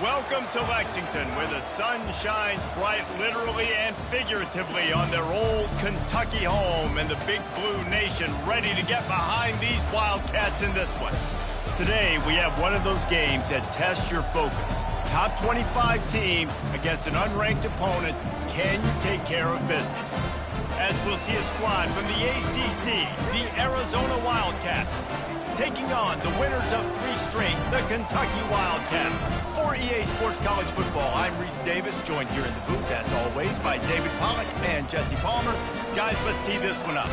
Welcome to Lexington, where the sun shines bright literally and figuratively on their old Kentucky home, and the Big Blue Nation ready to get behind these Wildcats in this one. Today, we have one of those games that tests your focus. Top 25 team against an unranked opponent. Can you take care of business? As we'll see a squad from the ACC, the Arizona Wildcats, taking on the winners of 3 straight, the Kentucky Wildcats. For EA Sports College Football, I'm Reese Davis, joined here in the booth, as always, by David Pollack and Jesse Palmer. Guys, let's tee this one up.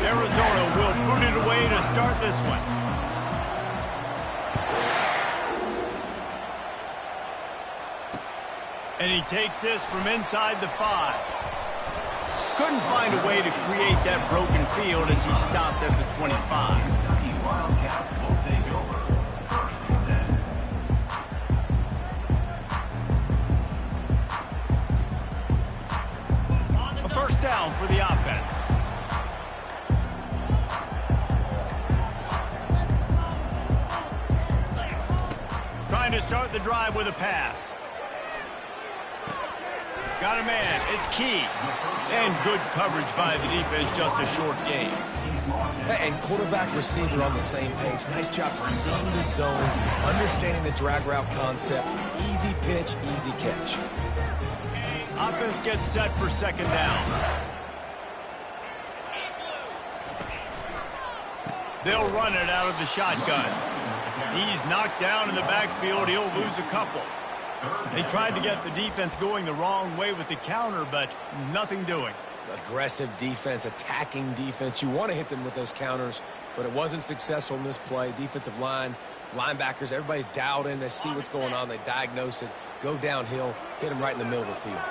Arizona will boot it away to start this one. And he takes this from inside the 5. Couldn't find a way to create that broken field as he stopped at the 25. A first down for the offense. Trying to start the drive with a pass. Got a man. It's Key. And good coverage by the defense, just a short game. And quarterback receiver on the same page. Nice job seeing the zone, understanding the drag route concept. Easy pitch, easy catch. Offense gets set for second down. They'll run it out of the shotgun. He's knocked down in the backfield. He'll lose a couple. They tried to get the defense going the wrong way with the counter, but nothing doing. Aggressive defense, attacking defense. You want to hit them with those counters, but it wasn't successful in this play. Defensive line, linebackers, everybody's dialed in. They see what's going on. They diagnose it, go downhill, hit them right in the middle of the field.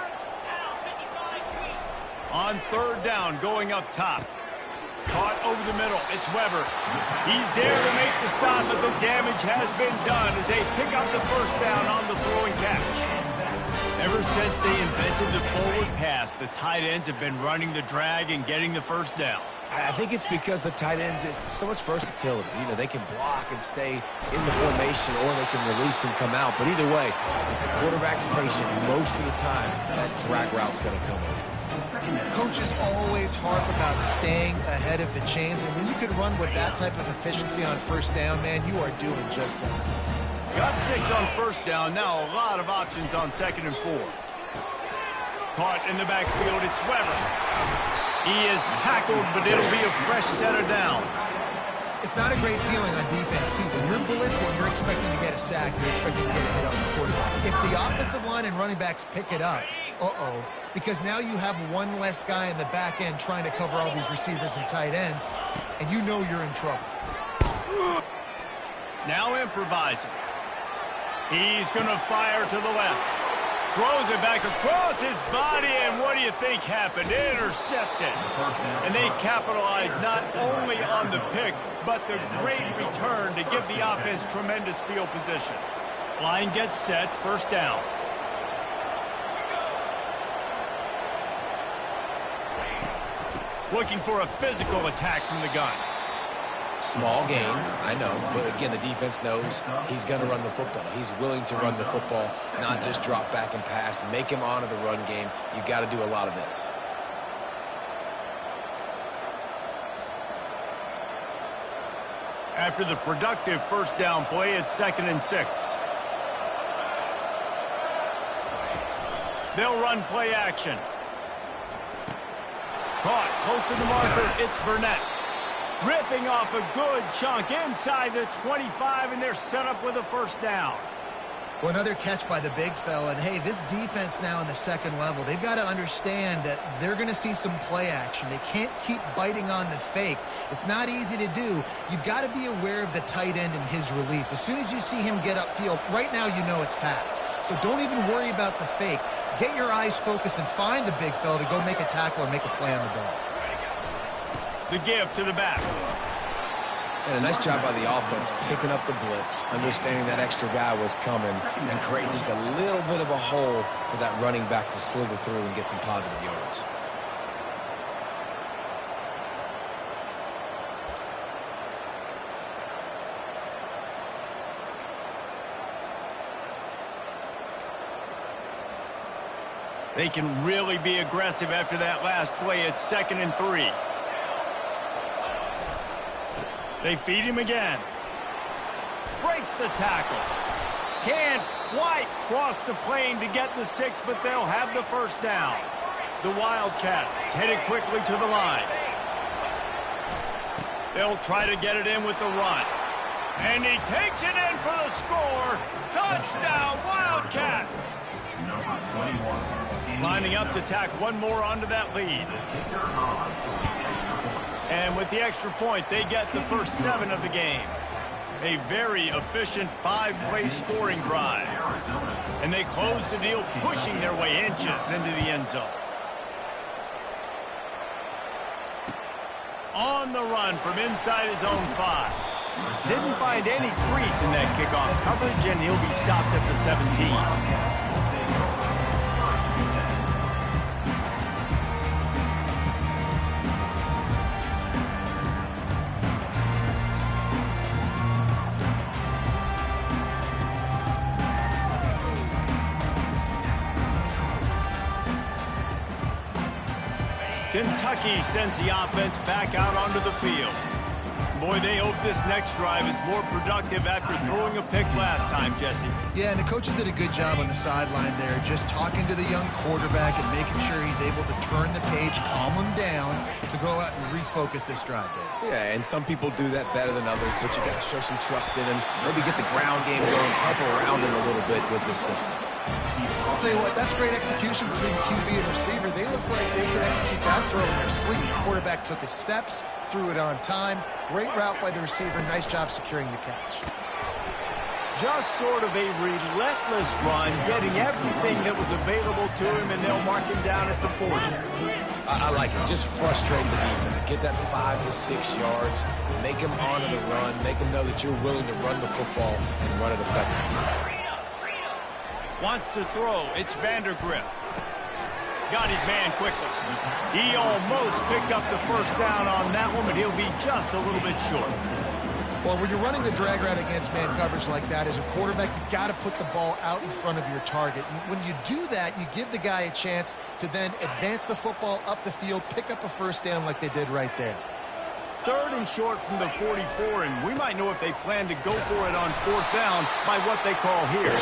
On third down, going up top. Caught over the middle. It's Weber. He's there to make the stop, but the damage has been done as they pick up the first down on the throw and catch. Ever since they invented the forward pass, the tight ends have been running the drag and getting the first down. I think it's because the tight ends is so much versatility. You know, they can block and stay in the formation, or they can release and come out. But either way, if the quarterback's patient, most of the time, that drag route's going to come over. Coaches always harp about staying ahead of the chains, and when you can run with that type of efficiency on first down, man, you are doing just that. Got 6 on first down. Now a lot of options on 2nd and 4. Caught in the backfield. It's Weber. He is tackled, but it'll be a fresh set of downs. It's not a great feeling on defense, too. When you're blitzing, you're expecting to get a sack. You're expecting to get a hit on the quarterback. If the offensive line and running backs pick it up, because now you have one less guy in the back end trying to cover all these receivers and tight ends, and you know you're in trouble. Now improvising. He's going to fire to the left. Throws it back across his body, and what do you think happened? Intercepted. And they capitalized not only on the pick, but the great return to give the offense tremendous field position. Line gets set, first down. Looking for a physical attack from the gun. Small gain, I know, but again, the defense knows he's going to run the football. He's willing to run the football, not just drop back and pass, make him honor the run game. You got to do a lot of this. After the productive first down play, it's 2nd and 6. They'll run play action. Caught close to the marker. It's Burnett. Ripping off a good chunk inside the 25, and they're set up with a first down. Well, another catch by the big fella. And, hey, this defense now in the second level, they've got to understand that they're going to see some play action. They can't keep biting on the fake. It's not easy to do. You've got to be aware of the tight end and his release. As soon as you see him get upfield, right now you know it's pass. So don't even worry about the fake. Get your eyes focused and find the big fella to go make a tackle or make a play on the ball. The give to the back. And a nice job by the offense picking up the blitz, understanding that extra guy was coming, and creating just a little bit of a hole for that running back to slither through and get some positive yards. They can really be aggressive after that last play. It's 2nd and 3. They feed him again. Breaks the tackle. Can't quite cross the plane to get the 6, but they'll have the first down. The Wildcats headed quickly to the line. They'll try to get it in with the run. And he takes it in for the score. Touchdown, Wildcats! Number 21. Lining up to tack one more onto that lead. And with the extra point, they get the first 7 of the game. A very efficient 5-play scoring drive. And they close the deal, pushing their way inches into the end zone. On the run from inside his own 5. Didn't find any crease in that kickoff coverage, and he'll be stopped at the 17. Kentucky sends the offense back out onto the field. Boy, they hope this next drive is more productive after throwing a pick last time, Jesse. Yeah, and the coaches did a good job on the sideline there, just talking to the young quarterback and making sure he's able to turn the page, calm him down, to go out and refocus this drive, Dave. Yeah, and some people do that better than others, but you got to show some trust in him. Maybe get the ground game going, help around him a little bit with this system. I'll tell you what, that's great execution between QB and receiver. They look like they can execute that throw in their sleep. The quarterback took his steps, threw it on time. Great route by the receiver. Nice job securing the catch. Just sort of a relentless run, getting everything that was available to him, and they'll mark him down at the 40. I like it. Just frustrate the defense. Get that 5 to 6 yards. Make them honor the run. Make them know that you're willing to run the football and run it effectively. Wants to throw. It's Vandergrift. Got his man quickly. He almost picked up the first down on that one, but he'll be just a little bit short. Well, when you're running the drag route against man coverage like that, as a quarterback, you got to put the ball out in front of your target. And when you do that, you give the guy a chance to then advance the football up the field, pick up a first down like they did right there. 3rd and short from the 44, and we might know if they plan to go for it on 4th down by what they call here.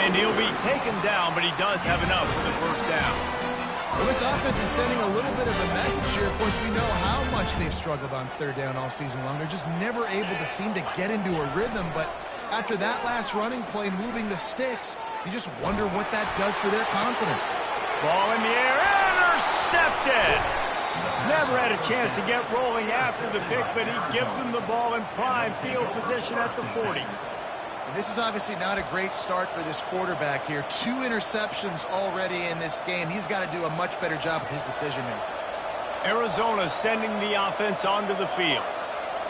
And he'll be taken down, but he does have enough for the first down. Well, this offense is sending a little bit of a message here. Of course, we know how much they've struggled on 3rd down all season long. They're just never able to seem to get into a rhythm, but after that last running play, moving the sticks, you just wonder what that does for their confidence. Ball in the air, intercepted! Never had a chance to get rolling after the pick, but he gives him the ball in prime field position at the 40. And this is obviously not a great start for this quarterback here. 2 interceptions already in this game. He's got to do a much better job with his decision-making. Arizona sending the offense onto the field.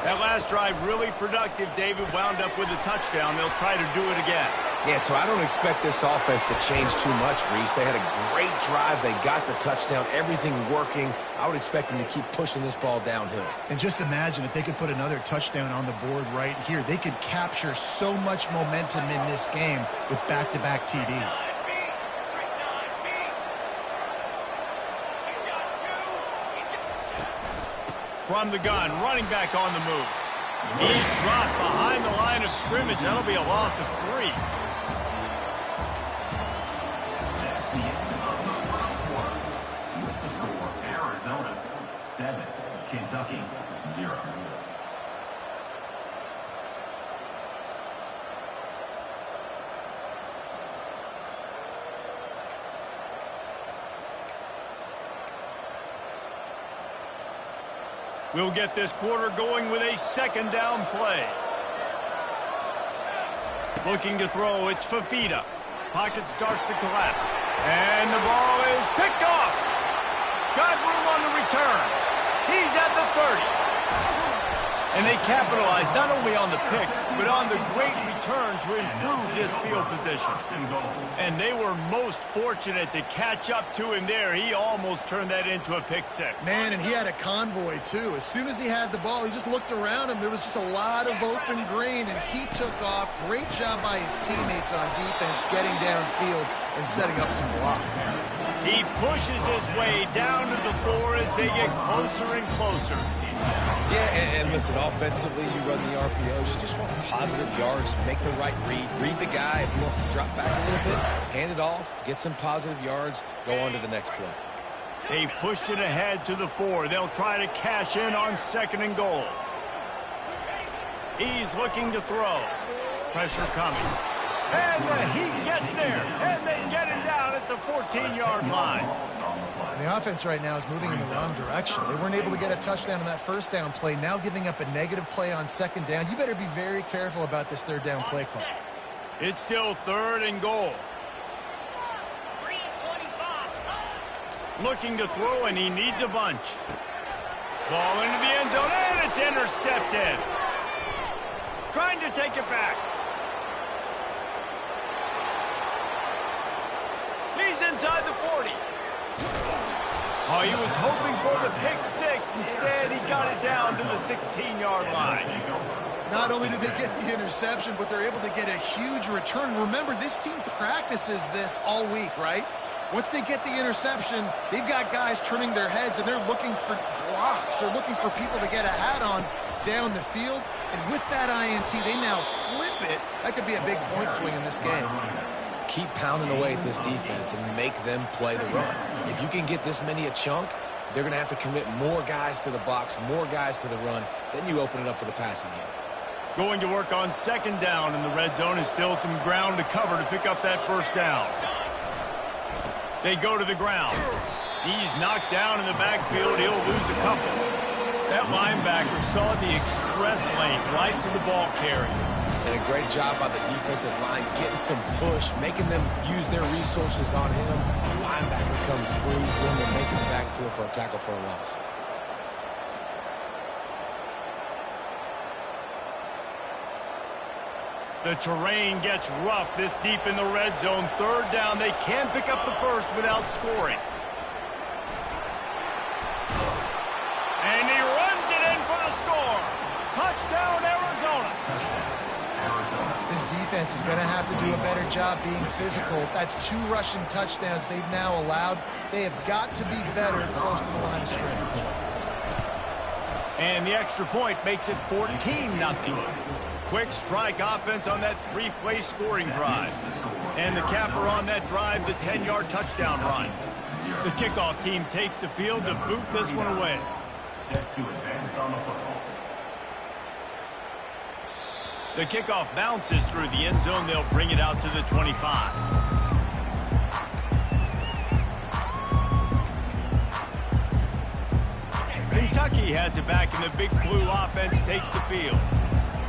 That last drive really productive. David wound up with a touchdown. They'll try to do it again. Yeah, so I don't expect this offense to change too much, Reese. They had a great drive. They got the touchdown, everything working. I would expect them to keep pushing this ball downhill. And just imagine if they could put another touchdown on the board right here. They could capture so much momentum in this game with back-to-back TDs. From the gun, running back on the move. He's dropped behind the line of scrimmage. That'll be a loss of 3. Arizona 7, Kentucky 0. We'll get this quarter going with a 2nd down play. Looking to throw, it's Fafita. Pocket starts to collapse. And the ball is picked off. Got room on the return. He's at the 30. And they capitalized not only on the pick, but on the great return to improve this field position. And they were most fortunate to catch up to him there. He almost turned that into a pick six. Man, and he had a convoy, too. As soon as he had the ball, he just looked around him. There was just a lot of open green, and he took off. Great job by his teammates on defense, getting downfield and setting up some blocks. He pushes his way down to the 4 as they get closer and closer. Yeah, and listen, offensively, you run the RPOs. You just want positive yards, make the right read the guy. If he wants to drop back a little bit, hand it off, get some positive yards, go on to the next play. They've pushed it ahead to the 4. They'll try to cash in on 2nd and goal. He's looking to throw. Pressure coming. And the Heat gets there, and they get him down at the 14-yard line. And the offense right now is moving in the wrong direction. They weren't able to get a touchdown on that first down play, now giving up a negative play on 2nd down. You better be very careful about this 3rd down play call. It's still 3rd and goal. Looking to throw, and he needs a bunch. Ball into the end zone, and it's intercepted. Trying to take it back. He's inside the 40. Oh, he was hoping for the pick six. Instead, he got it down to the 16-yard line. Not only do they get the interception, but they're able to get a huge return. Remember, this team practices this all week, right? Once they get the interception, they've got guys turning their heads, and they're looking for blocks. They're looking for people to get a hat on down the field. And with that INT, they now flip it. That could be a big point swing in this game. Keep pounding away at this defense and make them play the run. If you can get this many a chunk, they're going to have to commit more guys to the box, more guys to the run. Then you open it up for the passing game. Going to work on 2nd down, and the red zone is still some ground to cover to pick up that 1st down. They go to the ground. He's knocked down in the backfield. He'll lose a couple. That linebacker saw the express lane right to the ball carrier. And a great job by the defensive line, getting some push, making them use their resources on him. The linebacker comes free, then they're making the backfield for a tackle for a loss. The terrain gets rough this deep in the red zone. 3rd down, they can pick up the 1st without scoring. And he runs it in for the score. Touchdown, Arizona. This defense is going to have to do a better job being physical. That's 2 rushing touchdowns they've now allowed. They have got to be better close to the line of scrimmage. And the extra point makes it 14-0. Quick strike offense on that 3-play scoring drive. And the capper on that drive, the 10-yard touchdown run. The kickoff team takes the field to boot this one away. Set to advance on the football. The kickoff bounces through the end zone. They'll bring it out to the 25. Kentucky has it back, and the Big Blue offense takes the field.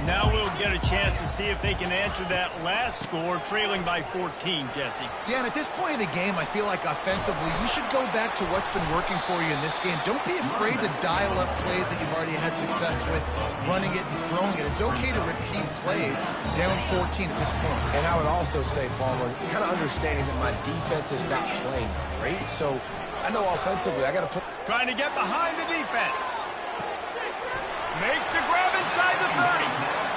Now we'll get a chance to see if they can answer that last score, trailing by 14, Jesse. Yeah, and at this point in the game, I feel like offensively, you should go back to what's been working for you in this game. Don't be afraid to dial up plays that you've already had success with, running it and throwing it. It's okay to repeat plays down 14 at this point. And I would also say, Palmer, kind of understanding that my defense is not playing great, so I know offensively I got to put... Trying to get behind the defense. Makes the grab inside the 30.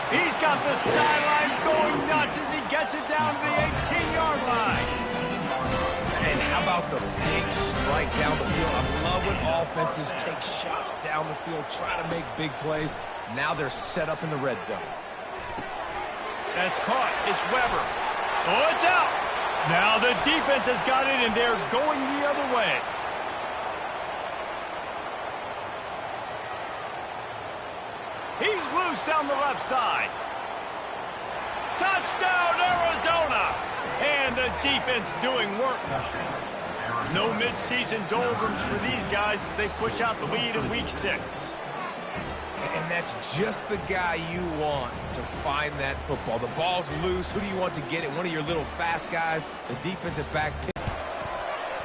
He's got the sideline going nuts as he gets it down to the 18-yard line. And how about the big strike down the field? I love when offenses take shots down the field, try to make big plays. Now they're set up in the red zone. That's caught. It's Weber. Oh, it's out. Now the defense has got it, and they're going the other way. He's loose down the left side. Touchdown, Arizona! And the defense doing work. No midseason doldrums for these guys as they push out the lead in week 6. And that's just the guy you want to find that football. The ball's loose. Who do you want to get it? One of your little fast guys, the defensive back.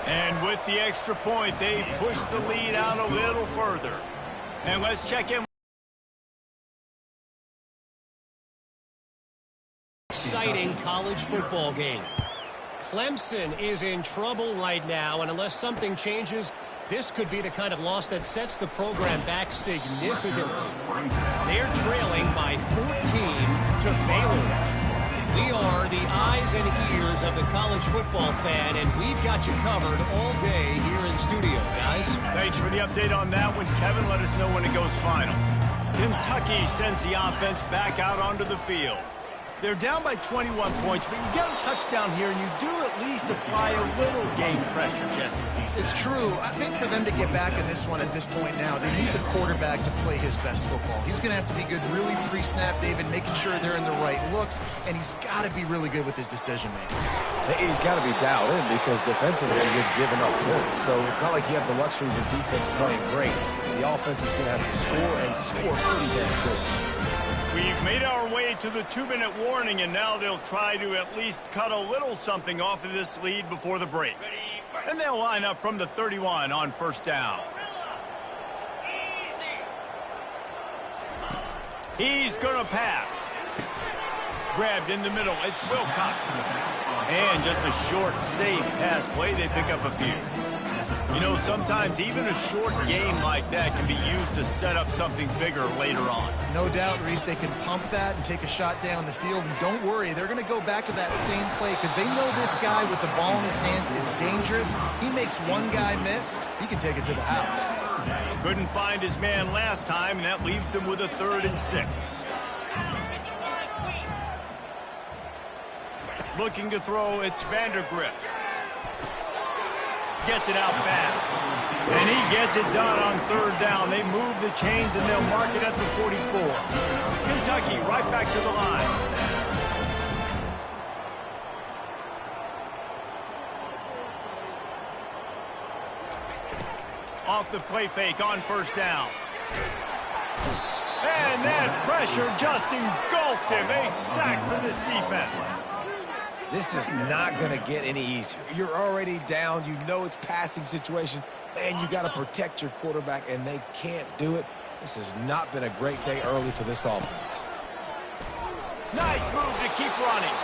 And with the extra point, they push the lead out a little further. And let's check in. exciting college football game. Clemson is in trouble right now, and unless something changes, this could be the kind of loss that sets the program back significantly. They're trailing by 14 to Baylor. We are the eyes and ears of the college football fan, and we've got you covered all day here in studio, guys. Thanks for the update on that one, Kevin. Let us know when it goes final. Kentucky sends the offense back out onto the field. They're down by 21 points, but you get a touchdown here, and you do at least apply a little game pressure, Jesse. It's true. I think for them to get back in this one at this point now, they need the quarterback to play his best football. He's going to have to be good really pre-snap, David, making sure they're in the right looks, and he's got to be really good with his decision-making. He's got to be dialed in because defensively you're giving up points. So it's not like you have the luxury of your defense playing great. The offense is going to have to score and score pretty damn quick. We've made our way to the 2-minute warning, and now they'll try to at least cut a little something off of this lead before the break. And they'll line up from the 31 on first down. He's going to pass. Grabbed in the middle. It's Wilcox. And just a short, safe pass play. They pick up a few. You know, sometimes even a short game like that can be used to set up something bigger later on. No doubt, Reese, they can pump that and take a shot down the field. And don't worry, they're going to go back to that same play because they know this guy with the ball in his hands is dangerous. He makes one guy miss, he can take it to the house. Couldn't find his man last time, and that leaves him with a 3rd and 6. Looking to throw, it's Vandergrift. Gets it out fast. And he gets it done on 3rd down. They move the chains, and they'll mark it at the 44. Kentucky right back to the line. Off the play fake on first down. And that pressure just engulfed him. A sack for this defense. This is not going to get any easier. You're already down. You know it's passing situation. Man, you got to protect your quarterback, and they can't do it. This has not been a great day early for this offense. Nice move to keep running.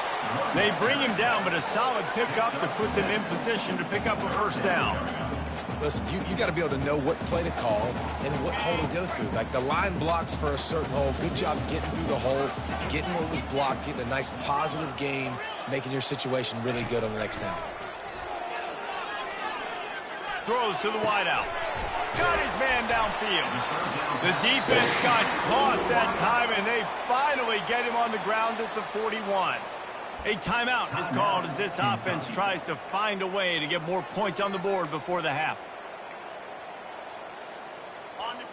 They bring him down, but a solid pickup to put them in position to pick up a first down. Listen, you got to be able to know what play to call and what hole to go through. Like the line blocks for a certain hole. Good job getting through the hole, getting what was blocked, getting a nice positive gain, making your situation really good on the next down. Throws to the wideout. Got his man downfield. The defense got caught that time, and they finally get him on the ground at the 41. A timeout is called as this offense tries to find a way to get more points on the board before the half.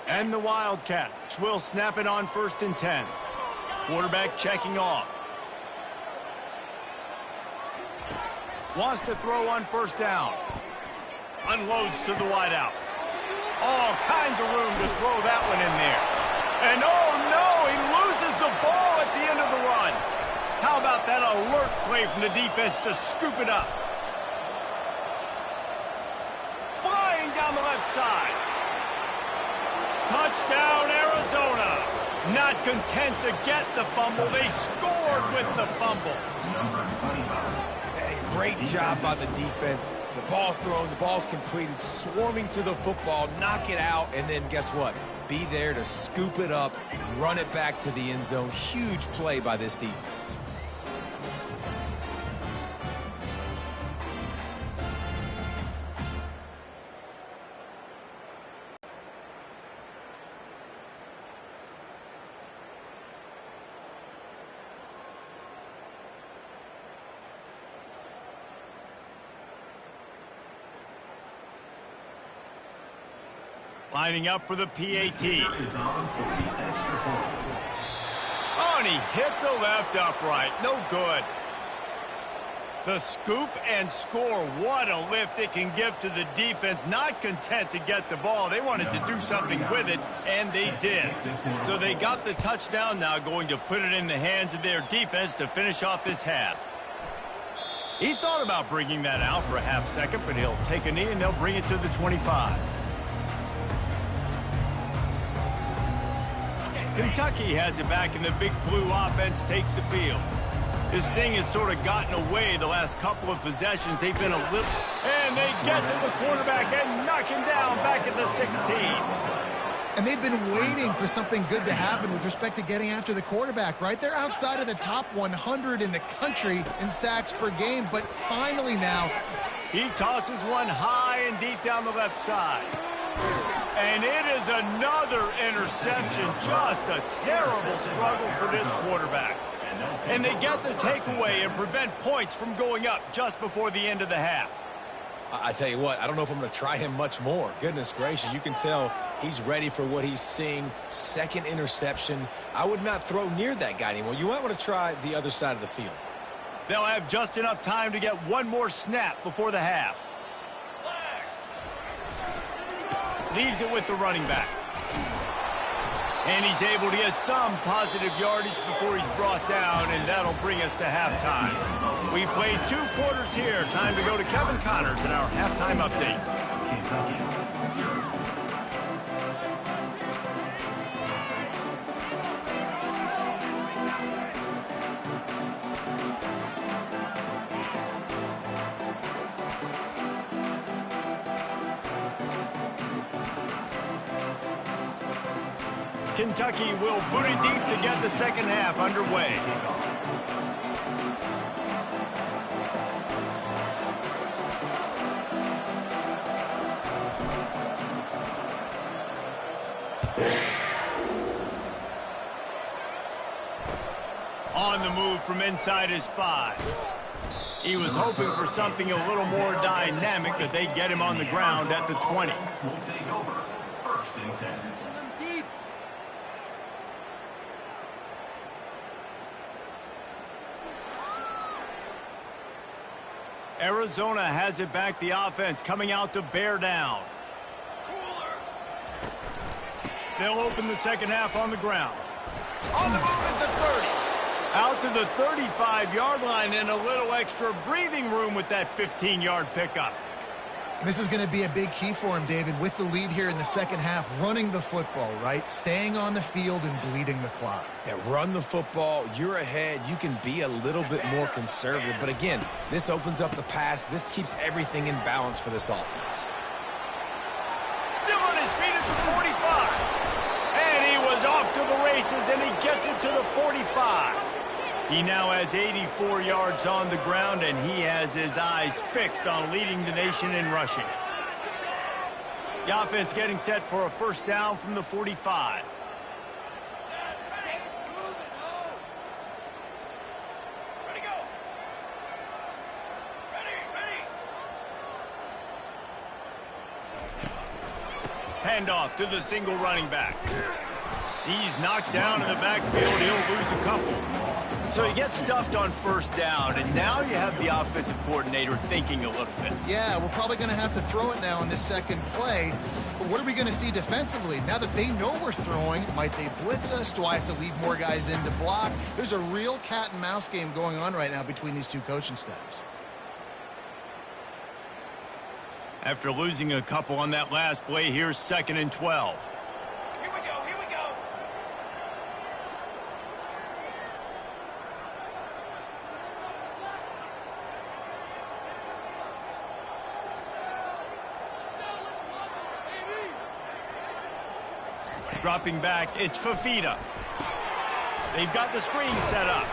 And the Wildcats will snap it on 1st and 10. Quarterback checking off. Wants to throw on first down. Unloads to the wideout. All kinds of room to throw that one in there. And oh no, he loses the ball at the end of the run. How about that alert play from the defense to scoop it up? Flying down the left side. Touchdown, Arizona. Not content to get the fumble, they scored with the fumble. Hey, great job by the defense. The ball's thrown, the ball's completed, swarming to the football, knock it out, and then guess what? Be there to scoop it up, run it back to the end zone. Huge play by this defense. Lining up for the PAT. Oh, and he hit the left upright. No good. The scoop and score. What a lift it can give to the defense. Not content to get the ball. They wanted to do something with it, and they did. So they got the touchdown, now going to put it in the hands of their defense to finish off this half. He thought about bringing that out for a half second, but he'll take a knee and they'll bring it to the 25. Kentucky has it back, and the Big Blue offense takes the field. This thing has sort of gotten away the last couple of possessions. They've been a little... And they get to the quarterback and knock him down back at the 16. And they've been waiting for something good to happen with respect to getting after the quarterback, right? They're outside of the top 100 in the country in sacks per game, but finally now... He tosses one high and deep down the left side. And it is another interception. Just a terrible struggle for this quarterback. And they get the takeaway and prevent points from going up just before the end of the half. I tell you what, I don't know if I'm going to try him much more. Goodness gracious, you can tell he's ready for what he's seeing. Second interception. I would not throw near that guy anymore. You might want to try the other side of the field. They'll have just enough time to get one more snap before the half. Leaves it with the running back. And he's able to get some positive yardage before he's brought down, and that'll bring us to halftime. We played 2 quarters here. Time to go to Kevin Connors in our halftime update. Kentucky will boot it deep to get the second half underway. On the move from inside his 5. He was hoping for something a little more dynamic, but they get him on the ground at the 20. Will take over. First and 10. Arizona has it back, the offense coming out to bear down. They'll open the second half on the ground. On the move at the 30. Out to the 35-yard line and a little extra breathing room with that 15-yard pickup. This is going to be a big key for him, David, with the lead here in the second half, running the football, right? Staying on the field and bleeding the clock. Yeah, run the football. You're ahead. You can be a little bit more conservative. But again, this opens up the pass. This keeps everything in balance for this offense. Still on his feet at the 45. And he was off to the races, and he gets it to the 45. He now has 84 yards on the ground, and he has his eyes fixed on leading the nation in rushing. The offense getting set for a first down from the 45. Handoff to the single running back. He's knocked down in the backfield. He'll lose a couple. So he gets stuffed on first down, and now you have the offensive coordinator thinking a little bit. Yeah, we're probably going to have to throw it now in this second play. But what are we going to see defensively? Now that they know we're throwing, might they blitz us? Do I have to leave more guys in to block? There's a real cat and mouse game going on right now between these two coaching staffs. After losing a couple on that last play, here's 2nd and 12. Here we go. Dropping back, it's Fafita. They've got the screen set up.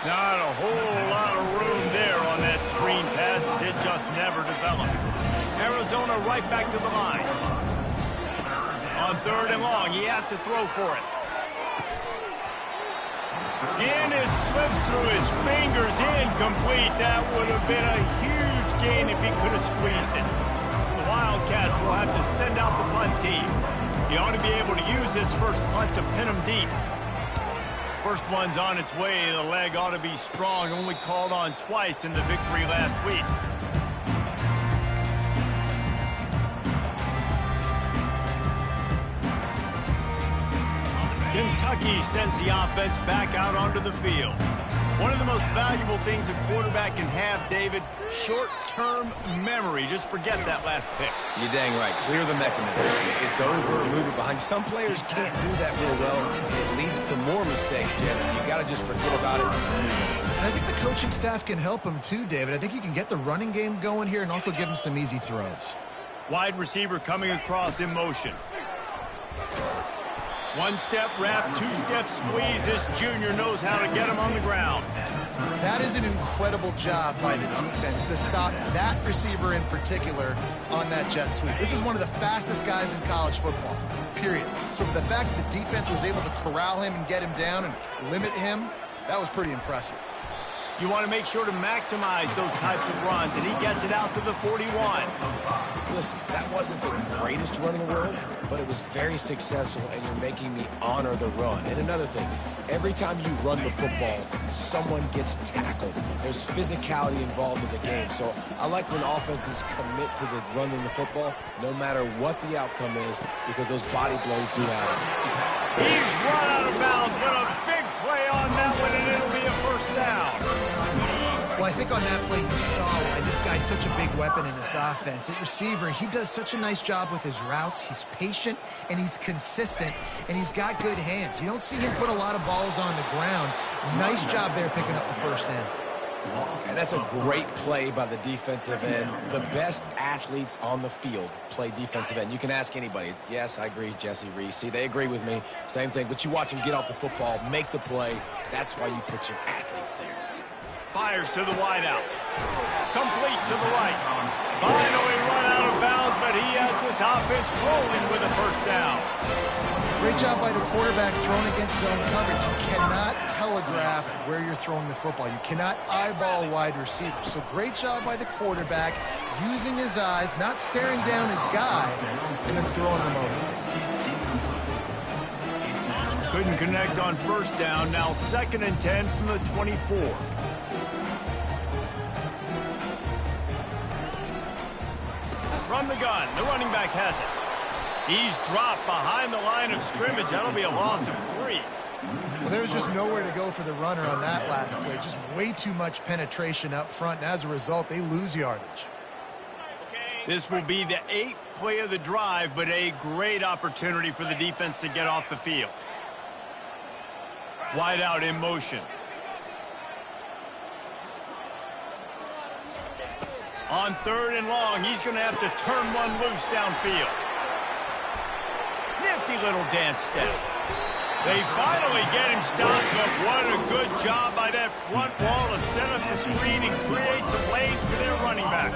Not a whole lot of room there on that screen pass, as it just never developed. Arizona right back to the line. On 3rd and long, he has to throw for it. And it slips through his fingers, incomplete. That would have been a huge gain if he could have squeezed it. The Wildcats will have to send out the punt team. He ought to be able to use this first punt to pin him deep. First one's on its way. The leg ought to be strong. Only called on twice in the victory last week. Kentucky sends the offense back out onto the field. One of the most valuable things a quarterback can have, David, short-term memory. Just forget that last pick. You're dang right. Clear the mechanism. It's over, move it behind you. Some players can't do that real well, and it leads to more mistakes, Jesse. You got to just forget about it and move on. And I think the coaching staff can help him too, David. I think you can get the running game going here and also give him some easy throws. Wide receiver coming across in motion. One-step wrap, two-step squeeze. This junior knows how to get him on the ground. That is an incredible job by the defense to stop that receiver in particular on that jet sweep. This is one of the fastest guys in college football, period. So for the fact that the defense was able to corral him and get him down and limit him, that was pretty impressive. You want to make sure to maximize those types of runs, and he gets it out to the 41. Listen, that wasn't the greatest run in the world, but it was very successful, and you're making me honor the run. And another thing, every time you run the football, someone gets tackled. There's physicality involved in the game. So I like when offenses commit to the running the football, no matter what the outcome is, because those body blows do matter. He's run out of bounds, but a big play on that one, and it'll be a first down. Well, I think on that play you saw why this guy's such a big weapon in this offense. At receiver, he does such a nice job with his routes. He's patient, and he's consistent, and he's got good hands. You don't see him put a lot of balls on the ground. Nice job there picking up the first down. And that's a great play by the defensive end. The best athletes on the field play defensive end. You can ask anybody. Yes, I agree, Jesse Reese. See, they agree with me. Same thing. But you watch them get off the football, make the play. That's why you put your athletes there. Fires to the wideout. Complete to the right. Finally run out of bounds, but he has this offense rolling with a first down. Great job by the quarterback throwing against zone coverage. You cannot telegraph where you're throwing the football. You cannot eyeball wide receivers. So great job by the quarterback using his eyes, not staring down his guy, and then throwing him over. Couldn't connect on first down. Now 2nd and 10 from the 24. From the gun, the running back has it. He's dropped behind the line of scrimmage. That'll be a loss of 3. Well, there was just nowhere to go for the runner on that last play. Just way too much penetration up front, and as a result, they lose yardage. This will be the 8th play of the drive, but a great opportunity for the defense to get off the field. Wide out in motion. On 3rd and long, he's going to have to turn one loose downfield. Nifty little dance step. They finally get him stopped, but what a good job by that front wall to set up the screen and create some lanes for their running back.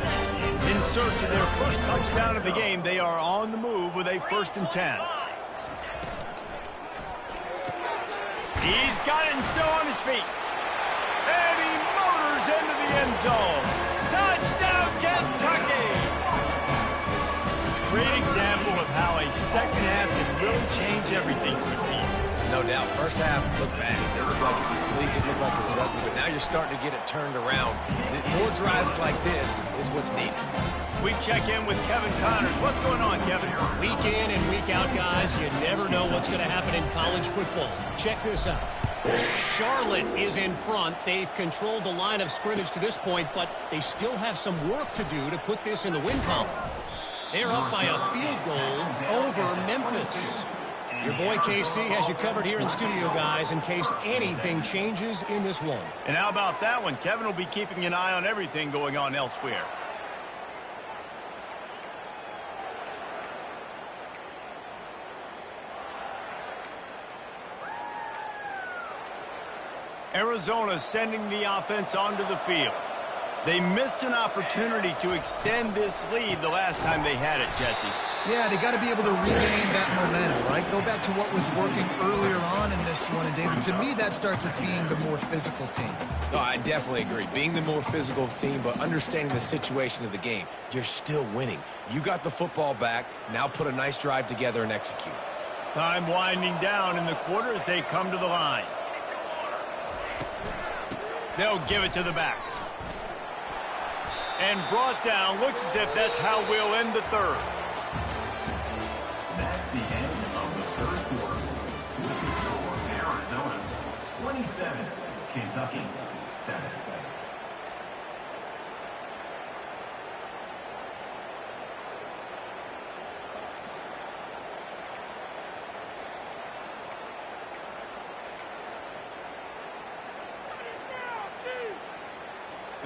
In search of their first touchdown of the game, they are on the move with a 1st and 10. He's got it and still on his feet. And he motors into the end zone. Touchdown, Kentucky! Great example of how a second half can really change everything for a team. No doubt. First half looked bad. It looked like it was bleak. It looked like it was ugly. But now you're starting to get it turned around. More drives like this is what's needed. We check in with Kevin Connors. What's going on, Kevin? Week in and week out, guys, you never know what's going to happen in college football. Check this out. Charlotte is in front. They've controlled the line of scrimmage to this point, but they still have some work to do to put this in the win column. They're up by a field goal over Memphis. Your boy KC has you covered here in studio, guys, in case anything changes in this one. And how about that one? Kevin will be keeping an eye on everything going on elsewhere. Arizona sending the offense onto the field. They missed an opportunity to extend this lead the last time they had it, Jesse. Yeah, they got to be able to regain that momentum, right? Go back to what was working earlier on in this one. And, David, to me, that starts with being the more physical team. No, I definitely agree. Being the more physical team, but understanding the situation of the game. You're still winning. You got the football back. Now put a nice drive together and execute. Time winding down in the quarter as they come to the line. They'll give it to the back. And brought down. Looks as if that's how we'll end the third. That's the end of the third quarter. With the score, Arizona 27, Kentucky 7.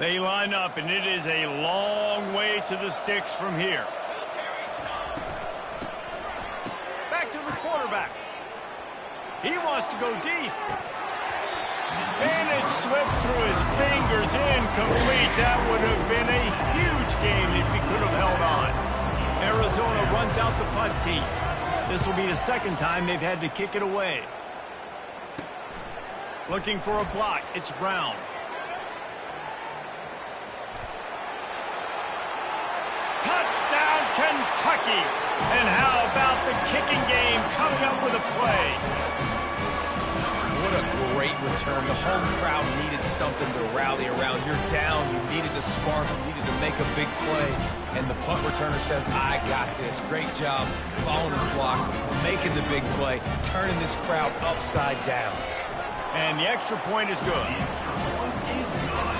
They line up, and it is a long way to the sticks from here. Back to the quarterback. He wants to go deep. And it slips through his fingers, incomplete. That would have been a huge game if he could have held on. Arizona runs out the punt team. This will be the second time they've had to kick it away. Looking for a block. It's Brown. Touchdown, Kentucky. And how about the kicking game coming up with a play? What a great return. The home crowd needed something to rally around. You're down. You needed a spark. You needed to make a big play. And the punt returner says, I got this. Great job following his blocks, making the big play, turning this crowd upside down. And the extra point is good.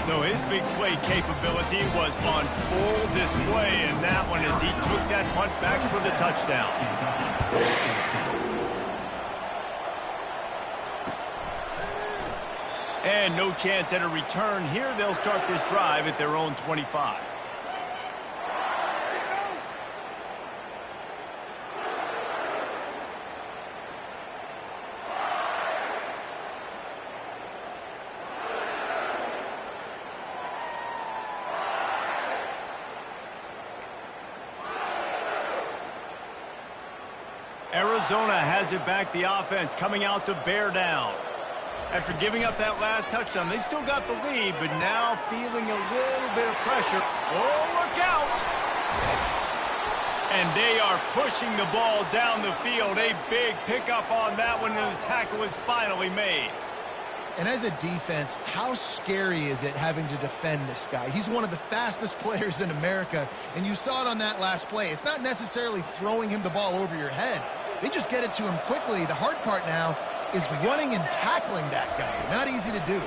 So his big play capability was on full display in that one as he took that punt back for the touchdown. And no chance at a return here. They'll start this drive at their own 25. Arizona has it back. The offense coming out to bear down. After giving up that last touchdown, they still got the lead, but now feeling a little bit of pressure. Oh, look out! And they are pushing the ball down the field. A big pickup on that one, and the tackle is finally made. And as a defense, how scary is it having to defend this guy? He's one of the fastest players in America, and you saw it on that last play. It's not necessarily throwing him the ball over your head. They just get it to him quickly. The hard part now is running and tackling that guy. Not easy to do.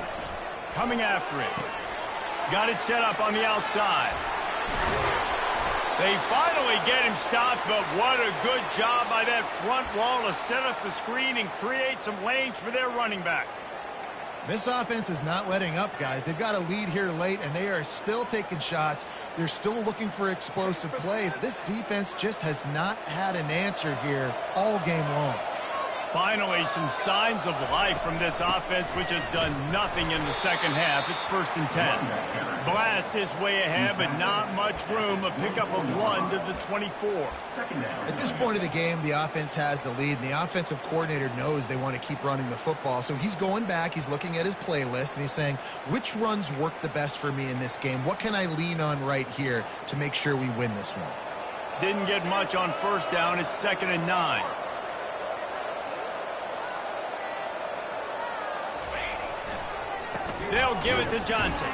Coming after it. Got it set up on the outside. They finally get him stopped, but what a good job by that front wall to set up the screen and create some lanes for their running back. This offense is not letting up, guys. They've got a lead here late, and they are still taking shots. They're still looking for explosive plays. This defense just has not had an answer here all game long. Finally, some signs of life from this offense, which has done nothing in the second half. It's 1st and 10. Blast is way ahead, but not much room. A pickup of 1 to the 24. At this point of the game, the offense has the lead, and the offensive coordinator knows they want to keep running the football. So he's going back, he's looking at his playlist, and he's saying, which runs work the best for me in this game? What can I lean on right here to make sure we win this one? Didn't get much on 1st down. It's 2nd and 9. They'll give it to Johnson.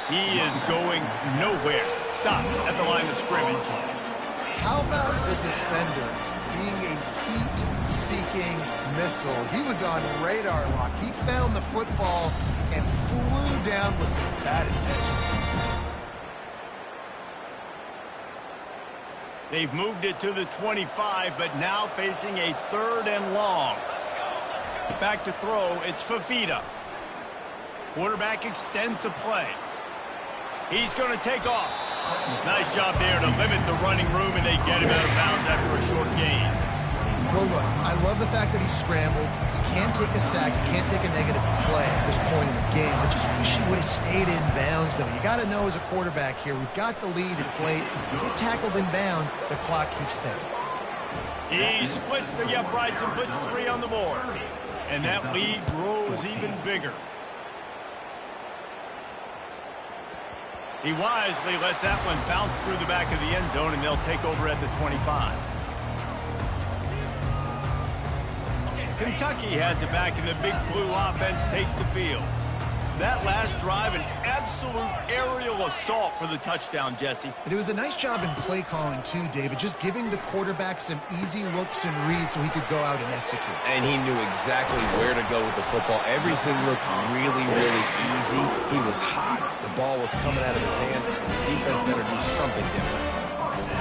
He is going nowhere. Stop at the line of scrimmage. How about the defender being a heat-seeking missile? He was on radar lock. He found the football and flew down with some bad intentions. They've moved it to the 25, but now facing a 3rd and long. Back to throw. It's Fafita. Quarterback extends the play. He's going to take off. Nice job there to limit the running room, and they get him out of bounds after a short gain. Well, look, I love the fact that he scrambled. He can't take a sack. He can't take a negative play at this point in the game. I just wish he would have stayed in bounds, though. You got to know as a quarterback here, we've got the lead. It's late. You get tackled in bounds, the clock keeps ticking. He splits the uprights and puts 3 on the board. And that lead grows even bigger. He wisely lets that one bounce through the back of the end zone, and they'll take over at the 25. Kentucky has it back, and the Big Blue offense takes the field. That last drive, an absolute aerial assault for the touchdown, Jesse. But it was a nice job in play calling, too, David, just giving the quarterback some easy looks and reads so he could go out and execute. And he knew exactly where to go with the football. Everything looked really, really easy. He was hot. The ball was coming out of his hands. The defense better do something different.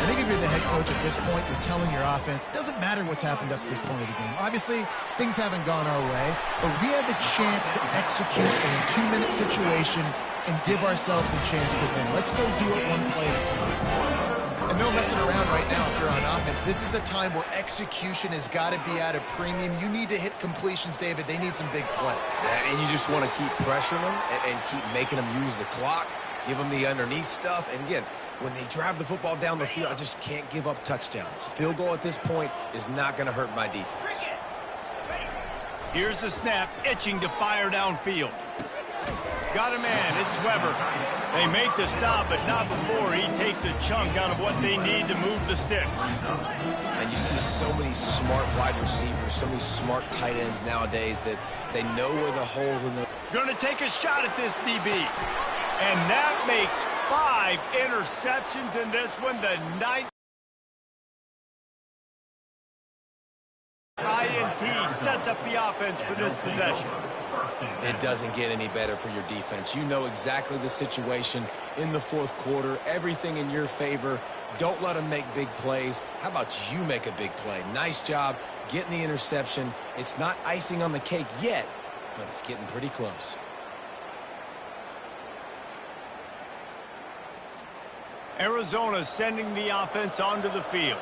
I think if you're the head coach at this point, you're telling your offense, it doesn't matter what's happened up to this point of the game. Obviously, things haven't gone our way, but we have a chance to execute in a 2-minute situation and give ourselves a chance to win. Let's go do it one play at a time. And no messing around right now if you're on offense. This is the time where execution has got to be at a premium. You need to hit completions, David. They need some big plays. Yeah, and you just want to keep pressuring them and keep making them use the clock, give them the underneath stuff. And again, when they drive the football down the field, I just can't give up touchdowns. Field goal at this point is not going to hurt my defense. Here's the snap, itching to fire downfield. Got a man, it's Weber. They make the stop, but not before he takes a chunk out of what they need to move the sticks. And you see so many smart wide receivers, so many smart tight ends nowadays that they know where the holes in the... Gonna take a shot at this DB. And that makes 5 interceptions in this one, the 9th. INT sets up the offense for this possession. It doesn't get any better for your defense. You know exactly the situation in the fourth quarter, everything in your favor. Don't let them make big plays. How about you make a big play? Nice job getting the interception. It's not icing on the cake yet, but it's getting pretty close. Arizona sending the offense onto the field.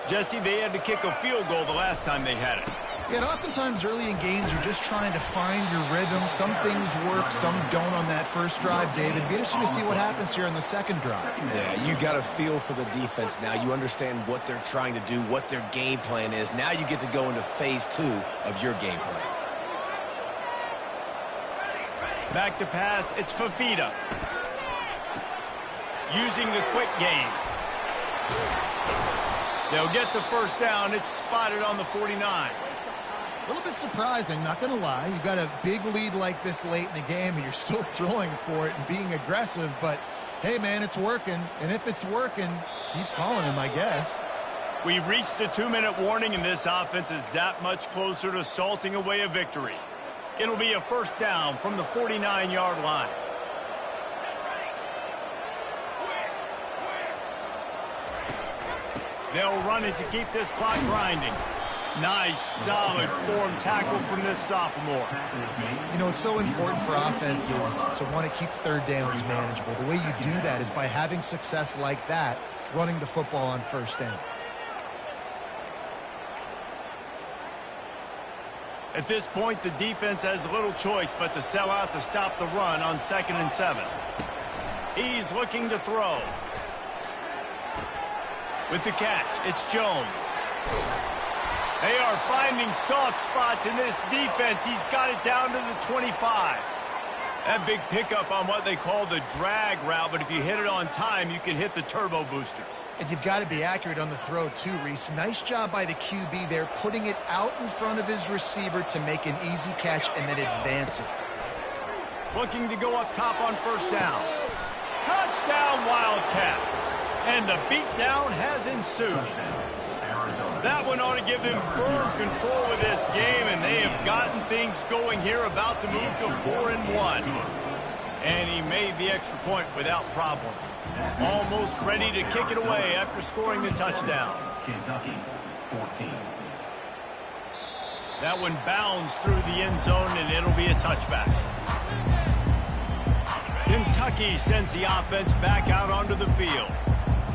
Jesse, they had to kick a field goal the last time they had it. Yeah, and oftentimes early in games, you're just trying to find your rhythm. Some things work, some don't on that first drive, David. Be interesting to see what happens here on the second drive. Yeah, you got a feel for the defense now. You understand what they're trying to do, what their game plan is. Now you get to go into phase 2 of your game plan. Back to pass, it's Fafita. Using the quick game. They'll get the first down. It's spotted on the 49. A little bit surprising, not going to lie. You got a big lead like this late in the game, and you're still throwing for it and being aggressive. But, hey, man, it's working. And if it's working, keep calling him, I guess. We've reached the 2-minute warning, and this offense is that much closer to salting away a victory. It'll be a first down from the 49-yard line. They'll run it to keep this clock grinding. Nice, solid form tackle from this sophomore. You know, it's so important for offenses to want to keep third downs manageable. The way you do that is by having success like that, running the football on first down. At this point, the defense has little choice but to sell out to stop the run on 2nd and 7. He's looking to throw. With the catch, it's Jones. They are finding soft spots in this defense. He's got it down to the 25. That big pickup on what they call the drag route, but if you hit it on time, you can hit the turbo boosters. And you've got to be accurate on the throw, too, Reese. Nice job by the QB there, putting it out in front of his receiver to make an easy catch and then advance it. Looking to go up top on first down. Touchdown, Wildcats. And the beatdown has ensued. That one ought to give them firm control of this game, and they have gotten things going here, about to move to 4-1. And he made the extra point without problem. Almost ready to kick it away after scoring the touchdown. Kentucky, 14. That one bounds through the end zone, and it'll be a touchback. Kentucky sends the offense back out onto the field.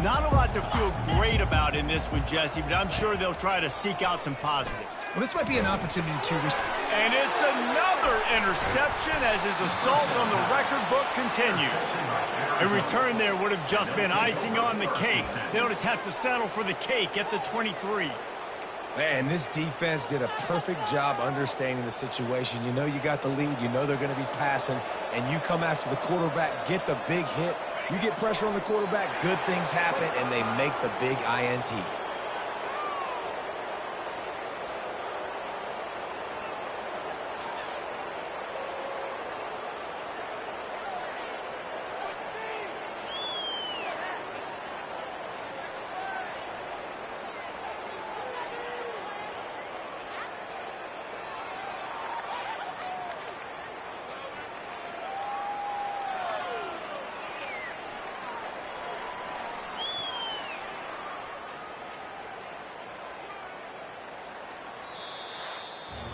Not a lot to feel great about in this one, Jesse, but I'm sure they'll try to seek out some positives. Well, this might be an opportunity to... And it's another interception as his assault on the record book continues. A return there would have just been icing on the cake. They'll just have to settle for the cake at the 23s. Man, this defense did a perfect job understanding the situation. You know you got the lead. You know they're going to be passing. And you come after the quarterback, get the big hit. You get pressure on the quarterback, good things happen, and they make the big INT.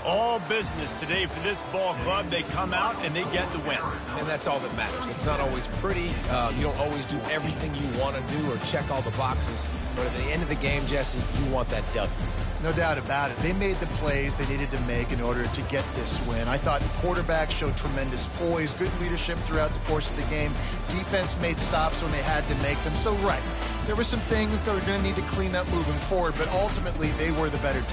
All business today for this ball club. They come out and they get the win. And that's all that matters. It's not always pretty. You don't always do everything you want to do or check all the boxes. But at the end of the game, Jesse, you want that W. No doubt about it. They made the plays they needed to make in order to get this win. I thought the quarterback showed tremendous poise, good leadership throughout the course of the game. Defense made stops when they had to make them. So, right, there were some things that were going to need to clean up moving forward, but ultimately they were the better team.